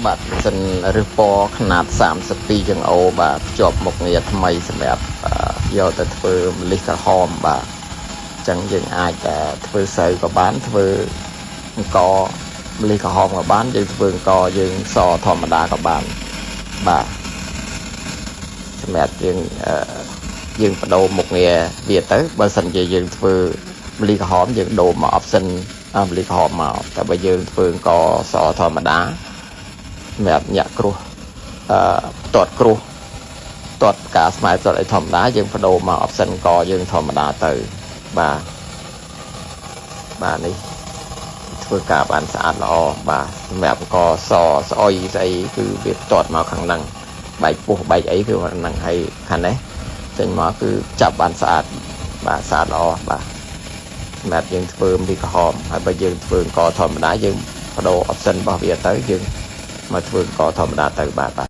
បាទសិនឬពណ៌ຂະຫນາດ32យ៉ាងអូបាទជាប់មុខងារថ្មីសម្រាប់យកទៅធ្វើម្លិះក្រហមបាទអញ្ចឹងយើងអាចធ្វើស្រូវក៏បានធ្វើអង្គម្លិះក្រហមក៏បានយើងធ្វើអង្គយើងសធម្មតាក៏បានបាទសម្រាប់យើងបដូរមុខងារវាទៅបើសិនជាយើងធ្វើម្លិះក្រហមយើងដូរមក option ម្លិះក្រហមមកតែបើយើងធ្វើអង្គសធម្មតាសម្រាប់ញាក់គ្រោះទាត់គ្រោះទាត់ការស្មៅទាត់អីធម្មតាយើងបដូរមក option អង្គយើងធម្មតាទៅបាទនេះធ្វើការបានស្អាតល្អបាទសម្រាប់អង្គស្អុយស្អីគឺវាទាត់មកខាងហ្នឹងបែកពោះបែកអីគឺហ្នឹងហើយខាងនេះចេញមកគឺចាប់បានស្អាតបាទស្អាតល្អបាទសម្រាប់យើងធ្វើម្លិះក្រហមហើយបើយើងធ្វើអង្គធម្មតាយើងបដូរ option របស់វាទៅយើងមកធ្វើអង្គធម្មតាទៅបាទ